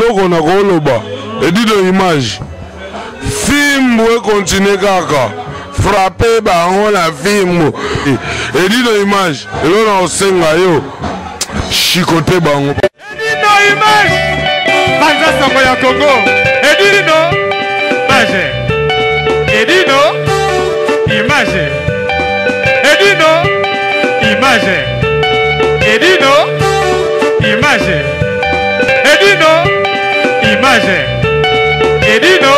eloko na koloba edito image film we continue kaka frapper bango na film edito image eloko na osenga yo chicoté bango edito image banza sango ya Congo edito image edito image edito image edito image edito image edito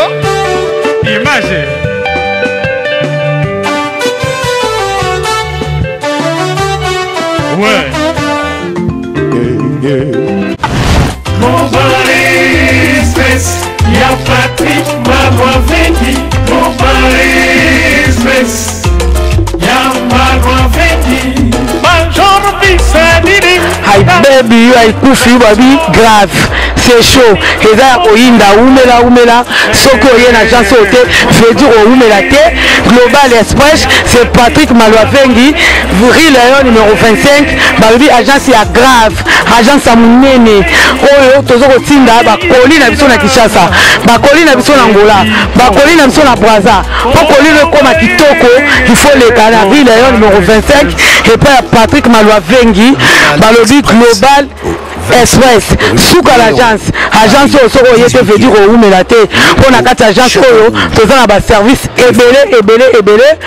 image ouais mon Paris Express y'a Patrick Mabouaveki mon Paris Express y'a Mabouaveki bonjour bisadini Hi baby, you are kufi baby grave. C'est chaud. Et là, oinda umela. Soko yen agence hote. Veut dire umela te. Global Express, c'est Patrick Mabouaveki. Rue Lion numéro 25. Baby agence ya grave. Agence ya munene. Oyo tozo kotinda ba koli na biso na Kinshasa. Ba koli na biso na Angola. Ba koli na biso na Brazza. Pour koli le koma kitoko, il faut les canards. Rue Lion numéro 25. Et puis Patrick Mabouaveki. Balobi Global Express souka l'agence soko yete veut dire ou melate on a quatre agences oyo toza na ba service ebele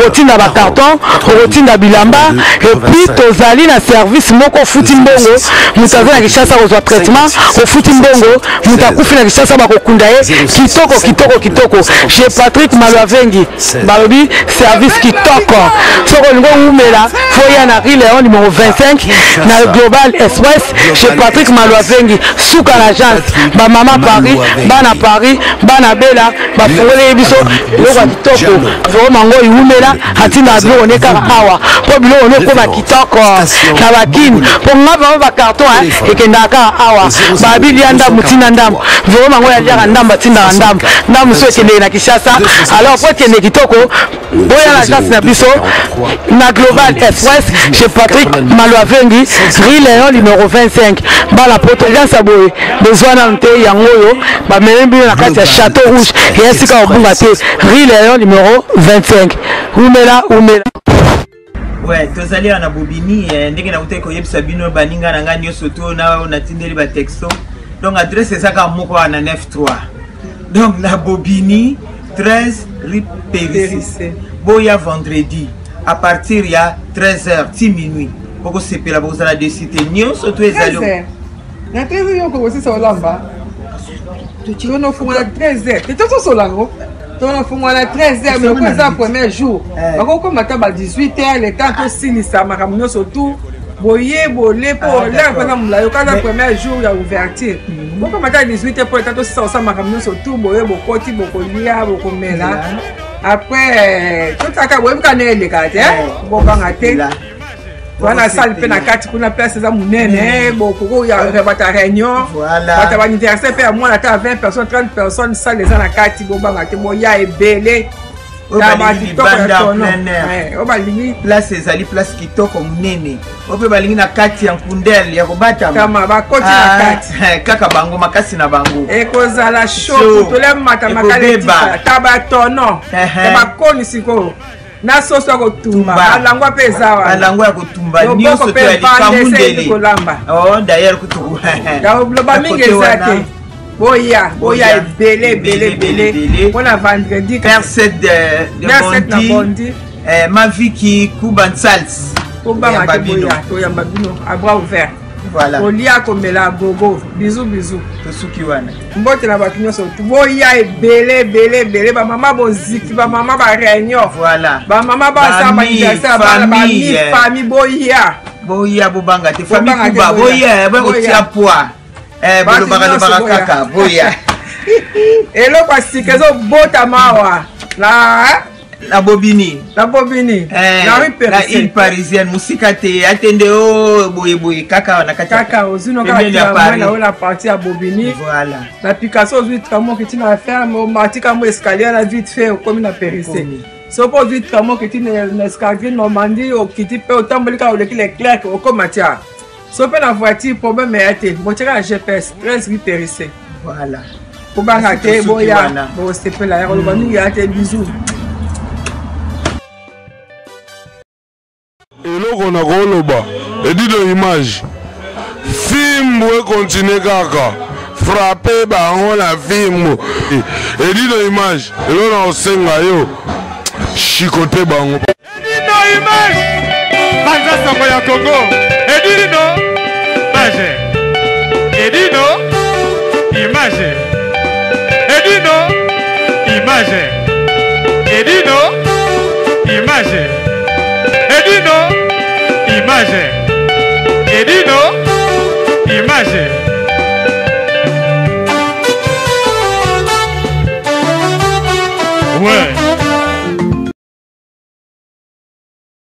rotina ba carton rotina bilamba et puis tozali na service moko futi mbongo mutaza na Kinshasa ko traitement au futi mbongo mutakufi na Kinshasa ba kokunda ye kitoko chez Patrick Mabouaveki balobi service kitoko soko ngo umela foya na Rile numéro 25 na Global Express chez Patrick Mabouaveki souka l'agence ba mama Paris bana bela ba fongole biso loko kitoko vraiment ngo iumela hatina bilo ne kaka awa po bilo ne ko ba kitoko na bakini po ngaba ba carton ekenda ka awa ba bilianda mutina ndam vraiment ngo ya ndamba tinda ndam so ekende na Kinshasa alors po ekende kitoko boya l'agence na biso na Global Express chez Patrick Mabouaveki Rile numéro 25 bala potence aboye besoin na nte yangoyo ba membi na kati ya Château Rouge et esika obunga te Rile numéro 25 umela ouais tozali na Bobini ndenge na uteko yebisa bino baninga na ngani yosoto na unatindeli ba texto donc adresse ezaka moko na 93 donc na Bobini 13 rue Périssé boya vendredi à partir ya 13h 10 minuit boko sepela boko sala de cité nyonso to ezali na 13h yoko aussi solamba tu no fuma na 13h tu to solango tu no fuma na 13h mais ko za premier jour bako ko mata ba 18h le temps to sinisa makamu nyonso tout boye bolé pour là pendant mula yo kana premier jour ya ouverture boko mata 18h pour le temps to sinisa makamu nyonso tout boye bokoti bokolia bokomela après tout ça ka boye kanele kate bokanga te voilà salle pe na kati kuna place za munene boko ya rebata réunion bata ba intéressé pe moi na ta 20 personnes 30 personnes salle za na kati bobanga te boya ebele la ba TikTok o ba lingi place ezali place kitoko munene ope balingi na kati ya nkundel ya kobata kama ba koti na kati kaka bango makasi na bango ekozala show to le mata makale taba tono ba koni siko na soso ko tumba alangwa pesa wa alangwa ko tumba nyonso to ya kamundele oh d'ailleurs kutuku da bloba mingi zake boya ebele on vendredi verset de Bondi ma vie qui kuban sals Obama boya to ya babino à bras ouverts voilà olia komela gogo bisous to suki wana mbote na bakinyo so boya ebele ba mama boziki ba mama ba réunion voilà ba mama ba sa ba anniversaire ba famille boya bobanga te famille kuba boya ba otia poa bolo bagale kaka boya elo kwa sikezo bota mawa la Bobini la île parisienne musika te atende o boye kaka na kaka ozino kaka na la partie à Bobini voilà l'application vite comment que tu vas faire mo matika mo escalier la vite fait comme na Périssé so pour vite comment que tu na escalier Normandie au kiti pe otambolika o le clair au comme matia so pe na voiture problème est mo tira GPS 13 rue Périssé Voilà. Obanga te boya bo sepela ya koloba mingi ya te bisou. eloko na koloba edido image fimbu ekontinue kaka frappe bango na fimbu edido image eloko na kosenga yo chikote bango Edino image banza sango ya Congo Edino image Edino image Edino image Edino image Edino image Edino image